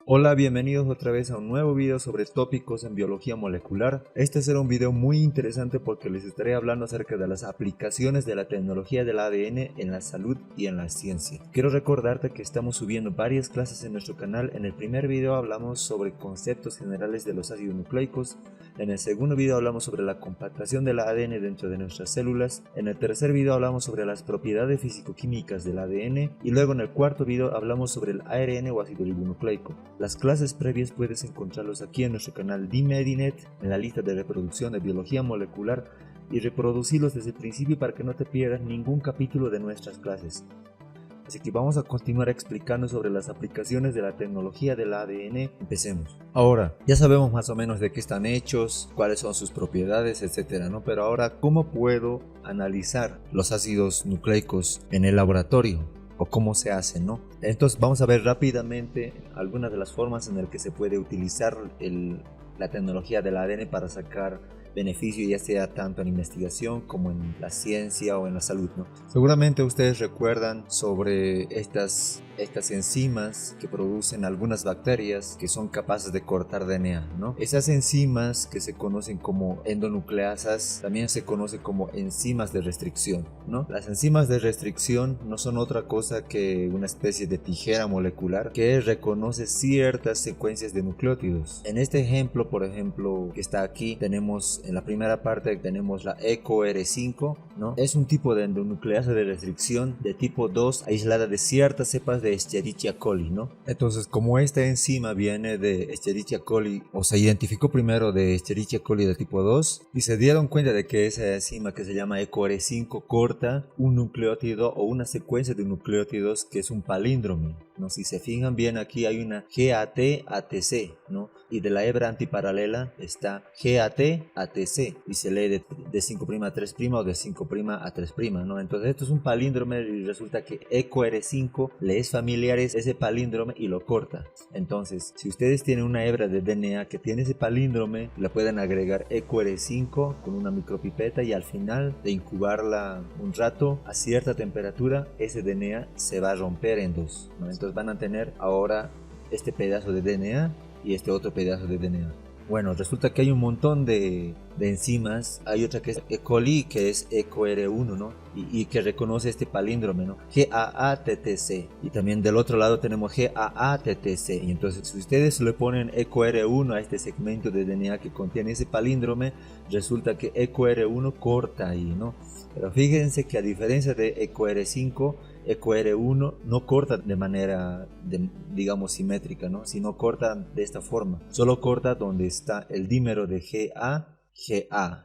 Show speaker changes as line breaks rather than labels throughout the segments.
Hola, bienvenidos otra vez a un nuevo video sobre tópicos en biología molecular. Este será un video muy interesante porque les estaré hablando acerca de las aplicaciones de la tecnología del ADN en la salud y en la ciencia. Quiero recordarte que estamos subiendo varias clases en nuestro canal. En el primer video hablamos sobre conceptos generales de los ácidos nucleicos. En el segundo video hablamos sobre la compactación del ADN dentro de nuestras células. En el tercer video hablamos sobre las propiedades físico-químicas del ADN. Y luego en el cuarto video hablamos sobre el ARN o ácido ribonucleico. Las clases previas puedes encontrarlos aquí en nuestro canal DMedinet, en la lista de reproducción de biología molecular, y reproducirlos desde el principio para que no te pierdas ningún capítulo de nuestras clases. Así que vamos a continuar explicando sobre las aplicaciones de la tecnología del ADN. Empecemos. Ahora, ya sabemos más o menos de qué están hechos, cuáles son sus propiedades, etcétera, ¿no? Pero ahora, ¿cómo puedo analizar los ácidos nucleicos en el laboratorio? O cómo se hace, ¿no? Entonces vamos a ver rápidamente algunas de las formas en las que se puede utilizar la tecnología del ADN para sacar beneficio, ya sea tanto en investigación como en la ciencia o en la salud, ¿no? Seguramente ustedes recuerdan sobre estas enzimas que producen algunas bacterias que son capaces de cortar DNA, ¿no? Esas enzimas que se conocen como endonucleasas también se conocen como enzimas de restricción, ¿no? Las enzimas de restricción no son otra cosa que una especie de tijera molecular que reconoce ciertas secuencias de nucleótidos. En este ejemplo, por ejemplo, que está aquí, tenemos en la primera parte tenemos la EcoR5, ¿no? Es un tipo de endonucleasa de restricción de tipo 2 aislada de ciertas cepas de Escherichia coli, ¿no? Entonces, como esta enzima viene de Escherichia coli, o se identificó primero de Escherichia coli de tipo 2, y se dieron cuenta de que esa enzima que se llama EcoR5 corta un nucleótido o una secuencia de nucleótidos que es un palíndromo, ¿no? Si se fijan bien, aquí hay una GAT-ATC, ¿no? Y de la hebra antiparalela está GAT-ATC y se lee de 5' a 3' o de 5' a 3', ¿no? Entonces esto es un palíndromo y resulta que EcoR5 le es familiar ese palíndromo y lo corta. Entonces, si ustedes tienen una hebra de DNA que tiene ese palíndromo, le pueden agregar EcoR5 con una micropipeta y al final de incubarla un rato a cierta temperatura, ese DNA se va a romper en dos, ¿no? Entonces van a tener ahora este pedazo de DNA y este otro pedazo de DNA. Bueno, resulta que hay un montón de enzimas. Hay otra que es E. coli, que es EcoR1, ¿no? Y que reconoce este palíndromo, ¿no? GAATTC. Y también del otro lado tenemos GAATTC. Y entonces, si ustedes le ponen EcoR1 a este segmento de DNA que contiene ese palíndromo, resulta que EcoR1 corta ahí, ¿no? Pero fíjense que a diferencia de EcoR5, EcoR1 no corta de manera, digamos, simétrica, ¿no? Sino corta de esta forma. Solo corta donde está el dímero de GA,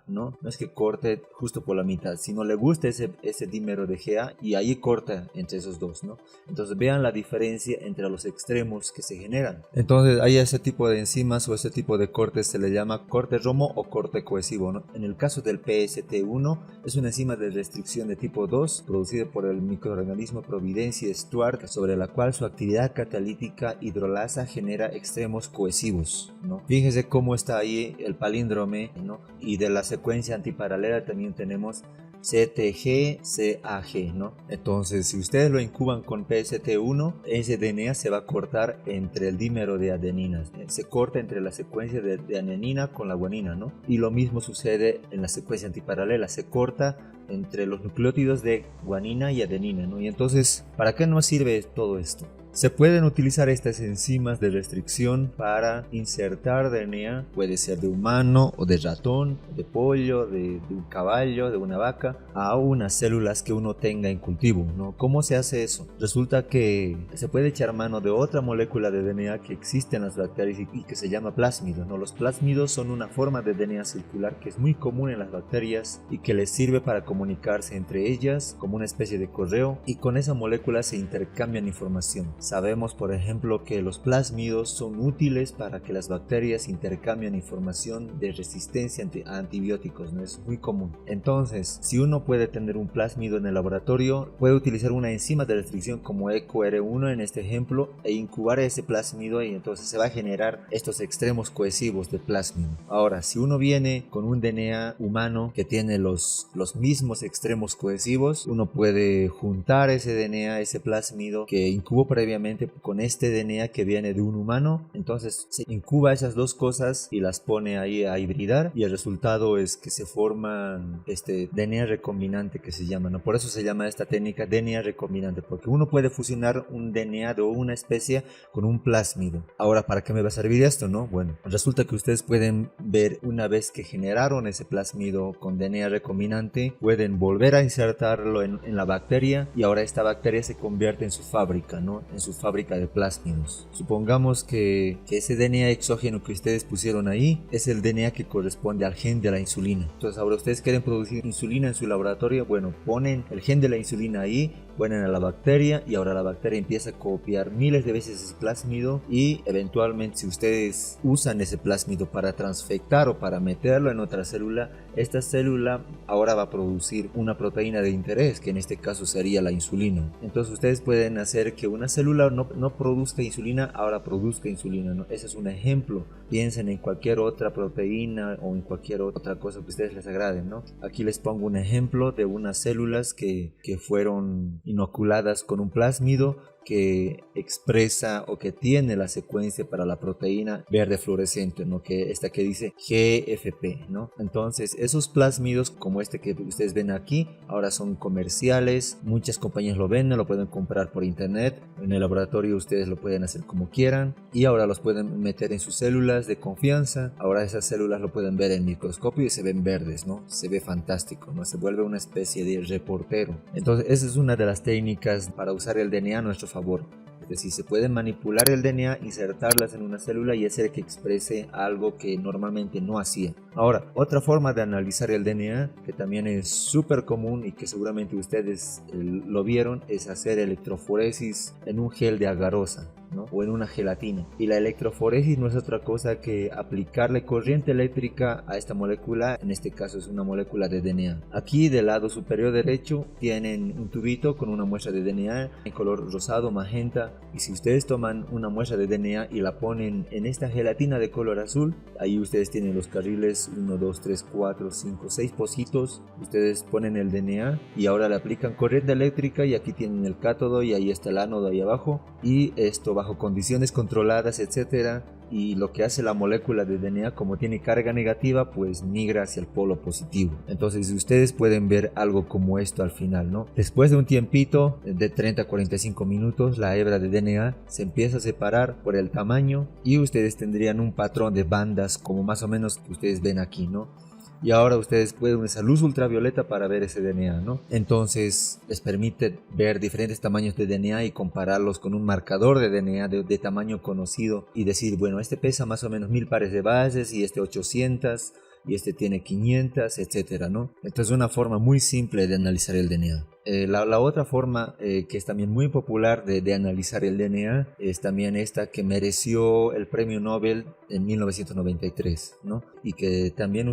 ¿no? No es que corte justo por la mitad, sino le gusta ese dímero de GA y ahí corta entre esos dos, ¿no? Entonces vean la diferencia entre los extremos que se generan. Entonces hay ese tipo de enzimas o ese tipo de cortes, se le llama corte romo o corte cohesivo, ¿no? En el caso del PST1 es una enzima de restricción de tipo 2 producida por el microorganismo Providencia Stuart, sobre la cual su actividad catalítica hidrolasa genera extremos cohesivos, ¿no? Fíjense cómo está ahí el palíndromo, ¿no? Y de la secuencia antiparalela también tenemos CTG-CAG, ¿no? Entonces, si ustedes lo incuban con PST1, ese DNA se va a cortar entre el dímero de adeninas. Se corta entre la secuencia de adenina con la guanina, ¿no? Y lo mismo sucede en la secuencia antiparalela. Se corta entre los nucleótidos de guanina y adenina, ¿no? Y entonces, ¿para qué nos sirve todo esto? Se pueden utilizar estas enzimas de restricción para insertar DNA, puede ser de humano o de ratón, de pollo, de un caballo, de una vaca, a unas células que uno tenga en cultivo, ¿no? ¿Cómo se hace eso? Resulta que se puede echar mano de otra molécula de DNA que existe en las bacterias y que se llama plásmido, ¿no? Los plásmidos son una forma de DNA circular que es muy común en las bacterias y que les sirve para comunicarse entre ellas como una especie de correo, y con esa molécula se intercambian información. Sabemos, por ejemplo, que los plásmidos son útiles para que las bacterias intercambien información de resistencia a antibióticos, ¿no? Es muy común. Entonces, si uno puede tener un plásmido en el laboratorio, puede utilizar una enzima de restricción como EcoR1 en este ejemplo e incubar ese plásmido, y entonces se va a generar estos extremos cohesivos de plásmido. Ahora, si uno viene con un DNA humano que tiene los mismos muchísimos extremos cohesivos. Uno puede juntar ese DNA, ese plásmido que incubó previamente con este DNA que viene de un humano. Entonces se incuba esas dos cosas y las pone ahí a hibridar, y el resultado es que se forman este DNA recombinante que se llama, ¿no? Por eso se llama esta técnica DNA recombinante, porque uno puede fusionar un DNA de una especie con un plásmido. Ahora, ¿para qué me va a servir esto, no? Bueno, resulta que ustedes pueden ver, una vez que generaron ese plásmido con DNA recombinante, pueden volver a insertarlo en la bacteria, y ahora esta bacteria se convierte en su fábrica, ¿no? En su fábrica de plásmidos. Supongamos que ese DNA exógeno que ustedes pusieron ahí es el DNA que corresponde al gen de la insulina. Entonces ahora ustedes quieren producir insulina en su laboratorio, bueno, ponen el gen de la insulina ahí, ponen a la bacteria, y ahora la bacteria empieza a copiar miles de veces ese plásmido, y eventualmente si ustedes usan ese plásmido para transfectar o para meterlo en otra célula, esta célula ahora va a producir una proteína de interés, que en este caso sería la insulina. Entonces ustedes pueden hacer que una célula no produzca insulina, ahora produzca insulina, ¿no? Ese es un ejemplo. Piensen en cualquier otra proteína o en cualquier otra cosa que a ustedes les agrade, ¿no? Aquí les pongo un ejemplo de unas células que fueron inoculadas con un plásmido que expresa o que tiene la secuencia para la proteína verde fluorescente, ¿no? Que esta que dice GFP, ¿no? Entonces esos plásmidos como este que ustedes ven aquí ahora son comerciales, muchas compañías lo venden, lo pueden comprar por internet, en el laboratorio ustedes lo pueden hacer como quieran, y ahora los pueden meter en sus células de confianza. Ahora esas células lo pueden ver en microscopio y se ven verdes, ¿no? Se ve fantástico, ¿no? Se vuelve una especie de reportero. Entonces esa es una de las técnicas para usar el DNA a nuestro favor. Es decir, se puede manipular el DNA, insertarlas en una célula y hacer que exprese algo que normalmente no hacía. Ahora, otra forma de analizar el DNA, que también es súper común y que seguramente ustedes lo vieron, es hacer electroforesis en un gel de agarosa, ¿no? O en una gelatina. Y la electroforesis no es otra cosa que aplicarle corriente eléctrica a esta molécula, en este caso es una molécula de DNA. Aquí del lado superior derecho tienen un tubito con una muestra de DNA en color rosado, magenta, y si ustedes toman una muestra de DNA y la ponen en esta gelatina de color azul, ahí ustedes tienen los carriles 1, 2, 3, 4, 5, 6 pocitos. Ustedes ponen el DNA y ahora le aplican corriente eléctrica, y aquí tienen el cátodo y ahí está el ánodo ahí abajo, y esto bajo condiciones controladas, etcétera. Y lo que hace la molécula de DNA, como tiene carga negativa, pues migra hacia el polo positivo. Entonces ustedes pueden ver algo como esto al final, ¿no? Después de un tiempito de 30 a 45 minutos, la hebra de DNA se empieza a separar por el tamaño, y ustedes tendrían un patrón de bandas como más o menos que ustedes ven aquí, ¿no? Y ahora ustedes pueden usar luz ultravioleta para ver ese DNA, ¿no? Entonces les permite ver diferentes tamaños de DNA y compararlos con un marcador de DNA de tamaño conocido, y decir, bueno, este pesa más o menos 1000 pares de bases, y este 800, y este tiene 500, etcétera, ¿no? Entonces es una forma muy simple de analizar el DNA. La otra forma que es también muy popular de analizar el DNA es también esta que mereció el premio Nobel en 1993, ¿no? Y que también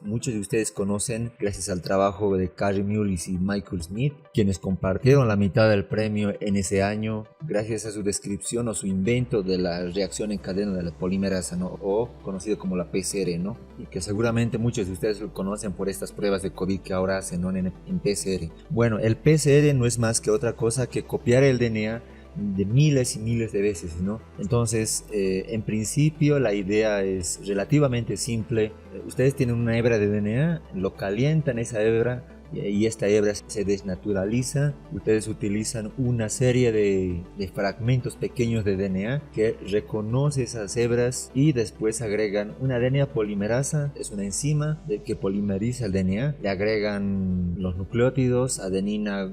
muchos de ustedes conocen gracias al trabajo de Kary Mullis y Michael Smith, quienes compartieron la mitad del premio en ese año gracias a su descripción o su invento de la reacción en cadena de la polimerasa, ¿no? O conocido como la PCR, ¿no? Y que seguramente muchos de ustedes lo conocen por estas pruebas de COVID que ahora hacen, ¿no? en PCR. Bueno, el PCR no es más que otra cosa que copiar el DNA de miles y miles de veces, ¿no? Entonces, en principio la idea es relativamente simple. Ustedes tienen una hebra de DNA, lo calientan esa hebra, y esta hebra se desnaturaliza. Ustedes utilizan una serie de fragmentos pequeños de DNA que reconoce esas hebras, y después agregan una DNA polimerasa, es una enzima que polimeriza el DNA. Le agregan los nucleótidos, adenina,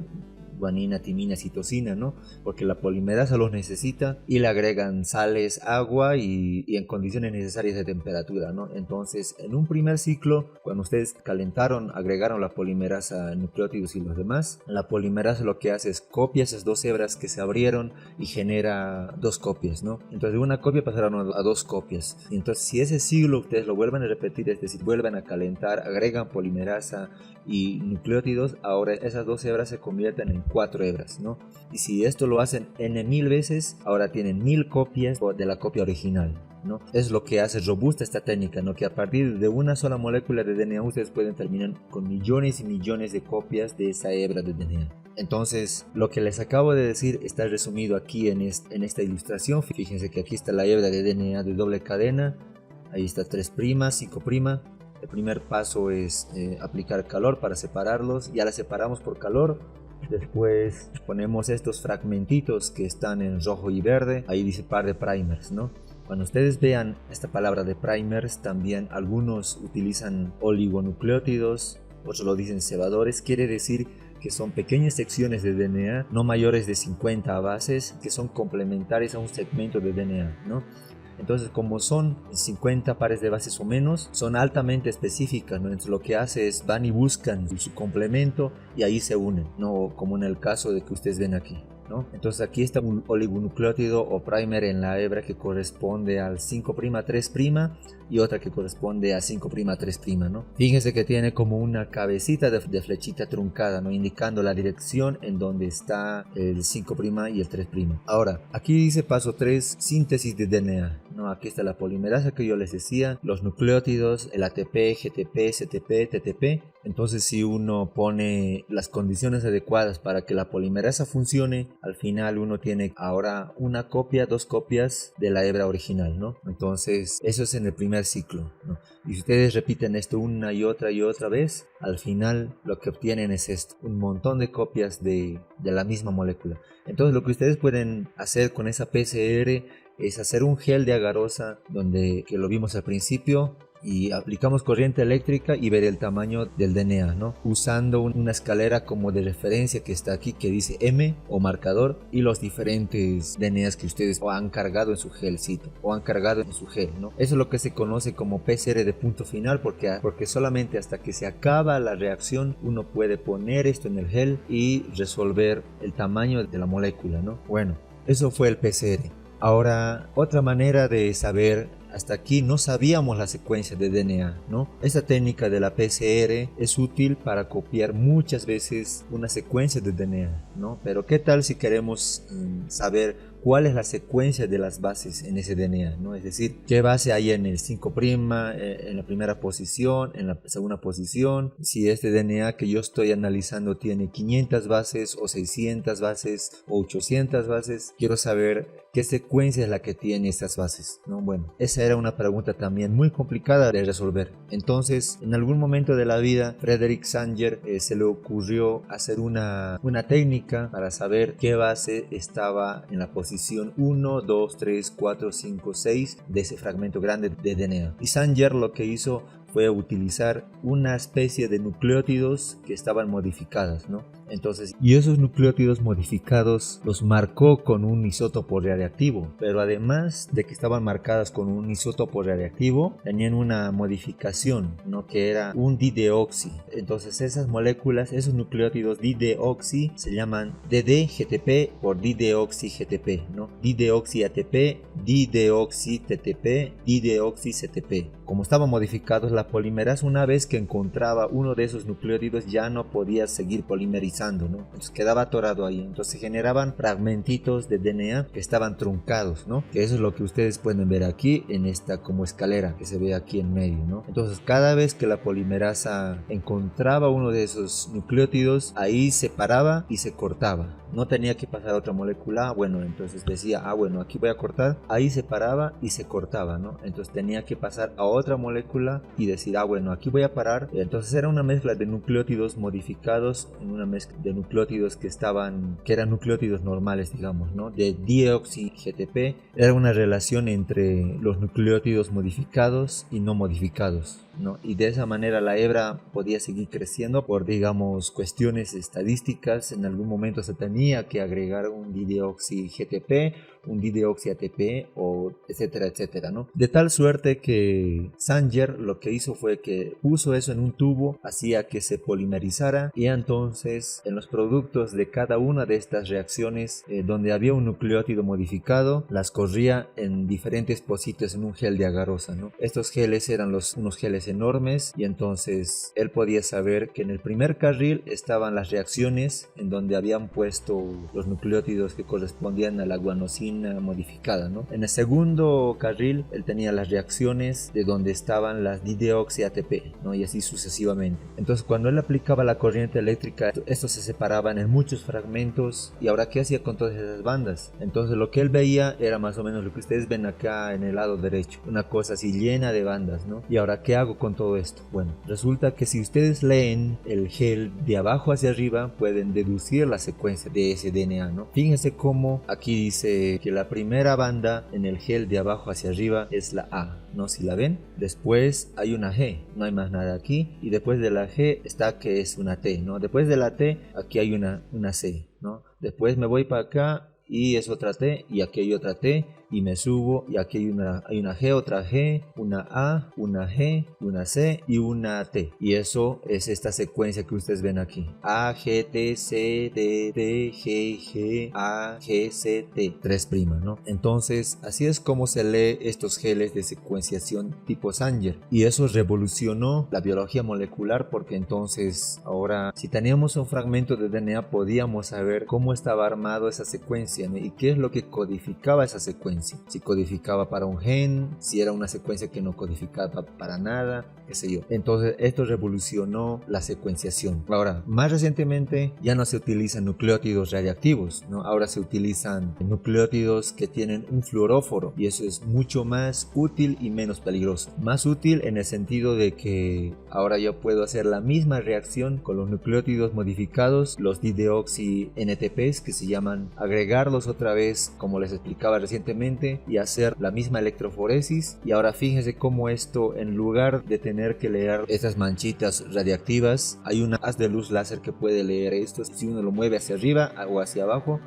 guanina, timina, citosina, ¿no? Porque la polimerasa los necesita, y le agregan sales, agua y en condiciones necesarias de temperatura, ¿no? Entonces, en un primer ciclo, cuando ustedes calentaron, agregaron la polimerasa, nucleótidos y los demás, la polimerasa lo que hace es copia esas dos hebras que se abrieron y genera dos copias, ¿no? Entonces, de una copia pasaron a dos copias. Y entonces, si ese ciclo ustedes lo vuelven a repetir, es decir, vuelven a calentar, agregan polimerasa y nucleótidos, ahora esas dos hebras se convierten en 4 hebras, ¿no? Y si esto lo hacen n 1000 veces, ahora tienen 1000 copias de la copia original. ¿no? Es lo que hace robusta esta técnica, ¿no? Que a partir de una sola molécula de DNA ustedes pueden terminar con millones y millones de copias de esa hebra de DNA. Entonces, lo que les acabo de decir está resumido aquí en esta ilustración. Fíjense que aquí está la hebra de DNA de doble cadena, ahí está 3', 5'. El primer paso es aplicar calor para separarlos. Ya la separamos por calor. Después ponemos estos fragmentitos que están en rojo y verde. Ahí dice par de primers, ¿no? Cuando ustedes vean esta palabra de primers, también algunos utilizan oligonucleótidos, otros lo dicen cebadores. Quiere decir que son pequeñas secciones de DNA no mayores de 50 bases que son complementarias a un segmento de DNA, ¿no? Entonces, como son 50 pares de bases o menos, son altamente específicas, ¿no? Entonces, lo que hace es van y buscan su complemento y ahí se unen, no como en el caso de que ustedes ven aquí, ¿no? Entonces, aquí está un oligonucleótido o primer en la hebra que corresponde al 5', 3' y otra que corresponde a 5', 3', ¿no? Fíjense que tiene como una cabecita de flechita truncada, ¿no? Indicando la dirección en donde está el 5' y el 3'. Ahora, aquí dice paso 3, síntesis de DNA, ¿no? Aquí está la polimerasa que yo les decía, los nucleótidos, el ATP, GTP, CTP, TTP. Entonces, si uno pone las condiciones adecuadas para que la polimerasa funcione, al final uno tiene ahora una copia, 2 copias de la hebra original, ¿no? Entonces, eso es en el primer ciclo, ¿no? Y si ustedes repiten esto una y otra vez, al final lo que obtienen es esto, un montón de copias de la misma molécula. Entonces, lo que ustedes pueden hacer con esa PCR es hacer un gel de agarosa, que lo vimos al principio, y aplicamos corriente eléctrica y ver el tamaño del DNA, ¿no? Usando una escalera como de referencia que está aquí, que dice M o marcador, y los diferentes DNAs que ustedes han cargado en su gelcito o han cargado en su gel, ¿no? Eso es lo que se conoce como PCR de punto final, porque solamente hasta que se acaba la reacción uno puede poner esto en el gel y resolver el tamaño de la molécula, ¿no? Bueno, eso fue el PCR. Ahora, otra manera de saber. Hasta aquí no sabíamos la secuencia de DNA, ¿no? Esta técnica de la PCR es útil para copiar muchas veces una secuencia de DNA, ¿no? Pero ¿qué tal si queremos saber cuál es la secuencia de las bases en ese DNA, ¿no? Es decir, qué base hay en el 5', en la primera posición, en la segunda posición, si este DNA que yo estoy analizando tiene 500 bases o 600 bases o 800 bases, quiero saber qué secuencia es la que tiene estas bases, ¿no? Bueno, esa era una pregunta también muy complicada de resolver. Entonces, en algún momento de la vida, Frederick Sanger se le ocurrió hacer una técnica para saber qué base estaba en la posición 1, 2, 3, 4, 5, 6 de ese fragmento grande de DNA. Y Sanger lo que hizo fue utilizar una especie de nucleótidos que estaban modificadas, ¿no? Entonces, y esos nucleótidos modificados los marcó con un isótopo radiactivo, pero además de que estaban marcadas con un isótopo radiactivo, tenían una modificación, ¿no? Que era un dideoxi. Entonces esas moléculas, esos nucleótidos dideoxi se llaman DD-GTP por dideoxi-GTP, ¿no? Dideoxi-ATP, dideoxi-TTP, dideoxi-CTP. Como estaban modificados, la polimerasa una vez que encontraba uno de esos nucleótidos ya no podía seguir polimerizando, ¿no? Entonces quedaba atorado ahí. Entonces se generaban fragmentitos de DNA que estaban truncados, ¿no? Que eso es lo que ustedes pueden ver aquí en esta como escalera que se ve aquí en medio, ¿no? Entonces cada vez que la polimerasa encontraba uno de esos nucleótidos, ahí se paraba y se cortaba. No tenía que pasar a otra molécula. Bueno, entonces decía, bueno, aquí voy a cortar. Ahí se paraba y se cortaba, ¿no? Entonces tenía que pasar a otra molécula y decir, bueno, aquí voy a parar. Entonces era una mezcla de nucleótidos modificados, en una mezcla de nucleótidos que eran nucleótidos normales, digamos, ¿no? De deoxi-GTP. Era una relación entre los nucleótidos modificados y no modificados, ¿no? Y de esa manera la hebra podía seguir creciendo por, digamos, cuestiones estadísticas. En algún momento se tenía que agregar un dideoxi-GTP, un dideoxi-ATP, o etcétera, etcétera, ¿no? De tal suerte que Sanger lo que hizo fue que puso eso en un tubo, hacía que se polimerizara, y entonces en los productos de cada una de estas reacciones donde había un nucleótido modificado, las corría en diferentes pocitos en un gel de agarosa, ¿no? Estos geles eran unos geles enormes, y entonces él podía saber que en el primer carril estaban las reacciones en donde habían puesto los nucleótidos que correspondían a la guanosina proteína modificada, ¿no? En el segundo carril él tenía las reacciones de donde estaban las dideoxi ATP, ¿no? Y así sucesivamente. Entonces cuando él aplicaba la corriente eléctrica, estos se separaban en muchos fragmentos. Y ahora, ¿qué hacía con todas esas bandas? Entonces lo que él veía era más o menos lo que ustedes ven acá en el lado derecho, una cosa así llena de bandas, ¿no? Y ahora, ¿qué hago con todo esto? Bueno, resulta que si ustedes leen el gel de abajo hacia arriba, pueden deducir la secuencia de ese DNA, ¿no? Fíjense cómo aquí dice que la primera banda en el gel de abajo hacia arriba es la A, ¿no? Si la ven, después hay una G, no hay más nada aquí, y después de la G está que es una T, ¿no? Después de la T aquí hay una C, ¿no? Después me voy para acá y es otra T, y aquí hay otra T, y me subo y aquí hay una G, otra G, una A, una G, una C y una T. Y eso es esta secuencia que ustedes ven aquí. A, G, T, C, D, D, G, G, A, G, C, T. 3', ¿no? Entonces, así es como se lee estos geles de secuenciación tipo Sanger. Y eso revolucionó la biología molecular, porque entonces ahora, si teníamos un fragmento de DNA, podíamos saber cómo estaba armado esa secuencia, ¿no? Y qué es lo que codificaba esa secuencia. Si codificaba para un gen, si era una secuencia que no codificaba para nada, qué sé yo. Entonces esto revolucionó la secuenciación. Ahora, más recientemente ya no se utilizan nucleótidos radiactivos, ¿no? Ahora se utilizan nucleótidos que tienen un fluoróforo, y eso es mucho más útil y menos peligroso. Más útil en el sentido de que ahora yo puedo hacer la misma reacción con los nucleótidos modificados, los dideoxi NTPs, que se llaman, agregarlos otra vez como les explicaba recientemente, y hacer la misma electroforesis. Y ahora fíjense cómo esto, en lugar de tener que leer estas manchitas radiactivas, hay una haz de luz láser que puede leer esto. Si uno lo mueve hacia arriba o hacia abajo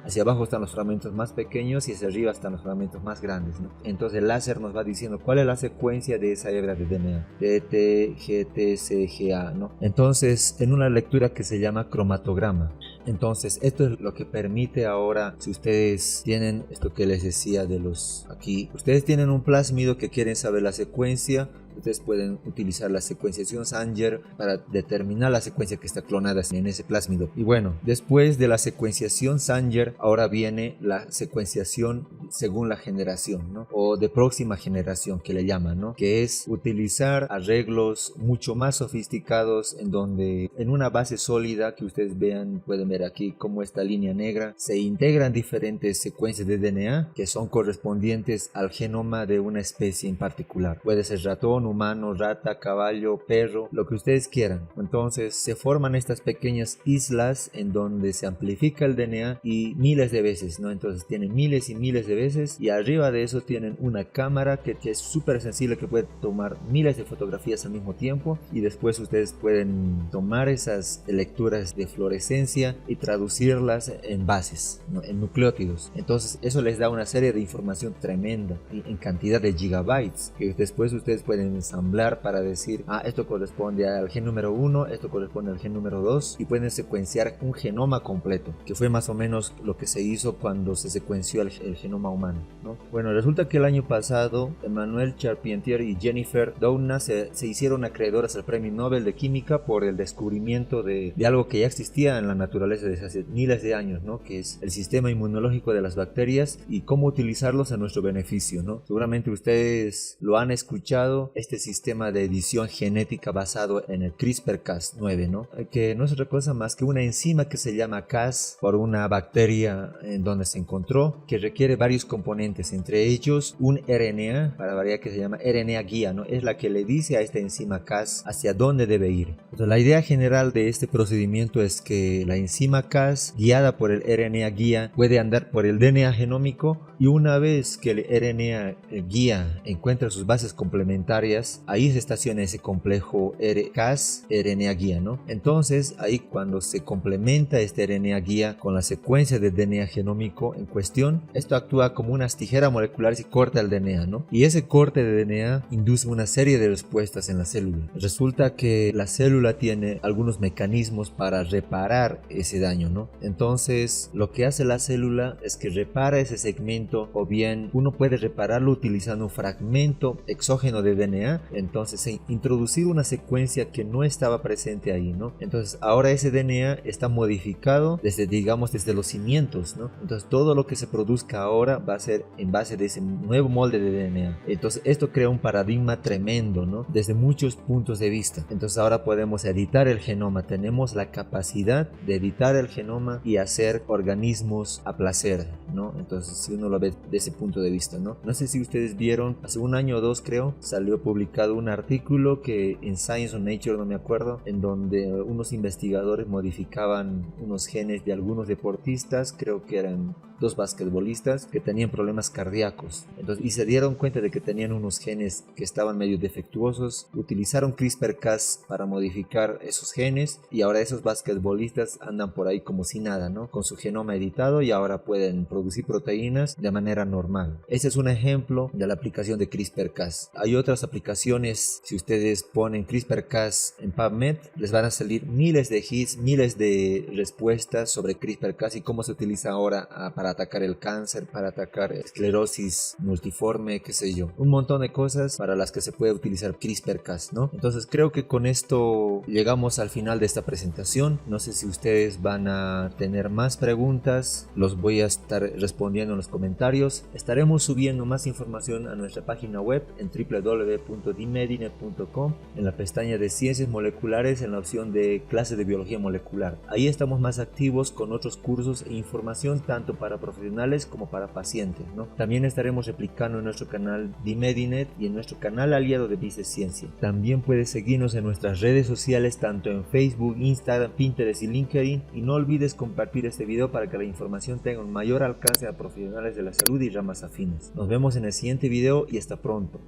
están los fragmentos más pequeños y hacia arriba están los fragmentos más grandes, ¿no? Entonces el láser nos va diciendo cuál es la secuencia de esa hebra de DNA, TT, GT, CGA, ¿no? Entonces, en una lectura que se llama cromatograma. Entonces esto es lo que permite ahora, si ustedes tienen esto que les decía de los aquí, ustedes tienen un plásmido que quieren saber la secuencia, ustedes pueden utilizar la secuenciación Sanger para determinar la secuencia que está clonada en ese plásmido. Y bueno, después de la secuenciación Sanger, ahora viene la secuenciación según la generación, ¿no? O de próxima generación, que le llaman, ¿no? Que es utilizar arreglos mucho más sofisticados, en donde en una base sólida que ustedes vean, pueden ver aquí como esta línea negra, se integran diferentes secuencias de DNA que son correspondientes al genoma de una especie en particular. Puede ser ratón, humano, rata, caballo, perro, lo que ustedes quieran. Entonces se forman estas pequeñas islas en donde se amplifica el DNA y miles de veces, ¿no? Entonces tienen miles y miles de veces, y arriba de eso tienen una cámara que es súper sensible, que puede tomar miles de fotografías al mismo tiempo, y después ustedes pueden tomar esas lecturas de fluorescencia y traducirlas en bases, ¿no? En nucleótidos. Entonces eso les da una serie de información tremenda en cantidad de gigabytes, que después ustedes pueden ensamblar para decir, esto corresponde al gen número 1, esto corresponde al gen número 2, y pueden secuenciar un genoma completo, que fue más o menos lo que se hizo cuando se secuenció el genoma humano, ¿no? Bueno, resulta que el año pasado Emmanuel Charpentier y Jennifer Doudna se hicieron acreedoras al premio Nobel de Química por el descubrimiento de algo que ya existía en la naturaleza desde hace miles de años, ¿no? Que es el sistema inmunológico de las bacterias y cómo utilizarlos a nuestro beneficio, ¿no? Seguramente ustedes lo han escuchado, este sistema de edición genética basado en el CRISPR-Cas9, ¿no? Que no es otra cosa más que una enzima que se llama Cas por una bacteria en donde se encontró, que requiere varios componentes, entre ellos un RNA, para variar, que se llama RNA guía, ¿no? Es la que le dice a esta enzima Cas hacia dónde debe ir. Entonces, la idea general de este procedimiento es que la enzima Cas, guiada por el RNA guía, puede andar por el DNA genómico, y una vez que el RNA guía encuentra sus bases complementarias, ahí se estaciona ese complejo Cas RNA guía, ¿no? Entonces ahí, cuando se complementa este RNA guía con la secuencia de DNA genómico en cuestión, esto actúa como unas tijeras moleculares y corta el DNA, ¿no? Y ese corte de DNA induce una serie de respuestas en la célula. Resulta que la célula tiene algunos mecanismos para reparar ese daño, ¿no? Entonces lo que hace la célula es que repara ese segmento, o bien uno puede repararlo utilizando un fragmento exógeno de DNA, entonces introducir una secuencia que no estaba presente ahí, ¿no? Entonces ahora ese DNA está modificado desde los cimientos, ¿no? Entonces todo lo que se produzca ahora ahora va a ser en base de ese nuevo molde de DNA. Entonces esto crea un paradigma tremendo, ¿no? Desde muchos puntos de vista. Entonces ahora podemos editar el genoma, tenemos la capacidad de editar el genoma y hacer organismos a placer, ¿no? Entonces si uno lo ve de ese punto de vista, ¿no? No sé si ustedes vieron, hace un año o dos creo, salió publicado un artículo que en Science o Nature, no me acuerdo, en donde unos investigadores modificaban unos genes de algunos deportistas, creo que eran 2 basquetbolistas que tenían problemas cardíacos. Entonces, y se dieron cuenta de que tenían unos genes que estaban medio defectuosos. Utilizaron CRISPR-Cas para modificar esos genes y ahora esos basquetbolistas andan por ahí como si nada, ¿no? Con su genoma editado y ahora pueden producir proteínas de manera normal. Ese es un ejemplo de la aplicación de CRISPR-Cas. Hay otras aplicaciones, si ustedes ponen CRISPR-Cas en PubMed, les van a salir miles de hits, miles de respuestas sobre CRISPR-Cas y cómo se utiliza ahora para atacar el cáncer, para atacar esclerosis multiforme, qué sé yo. Un montón de cosas para las que se puede utilizar CRISPR-Cas, ¿no? Entonces creo que con esto llegamos al final de esta presentación. No sé si ustedes van a tener más preguntas, los voy a estar respondiendo en los comentarios. Estaremos subiendo más información a nuestra página web en www.dmedinet.com, en la pestaña de ciencias moleculares, en la opción de clases de biología molecular. Ahí estamos más activos con otros cursos e información tanto para profesionales como para pacientes, ¿no? También estaremos replicando en nuestro canal DMedinet y en nuestro canal aliado de Viciencia. También puedes seguirnos en nuestras redes sociales tanto en Facebook, Instagram, Pinterest y LinkedIn, y no olvides compartir este video para que la información tenga un mayor alcance a profesionales de la salud y ramas afines. Nos vemos en el siguiente video y hasta pronto.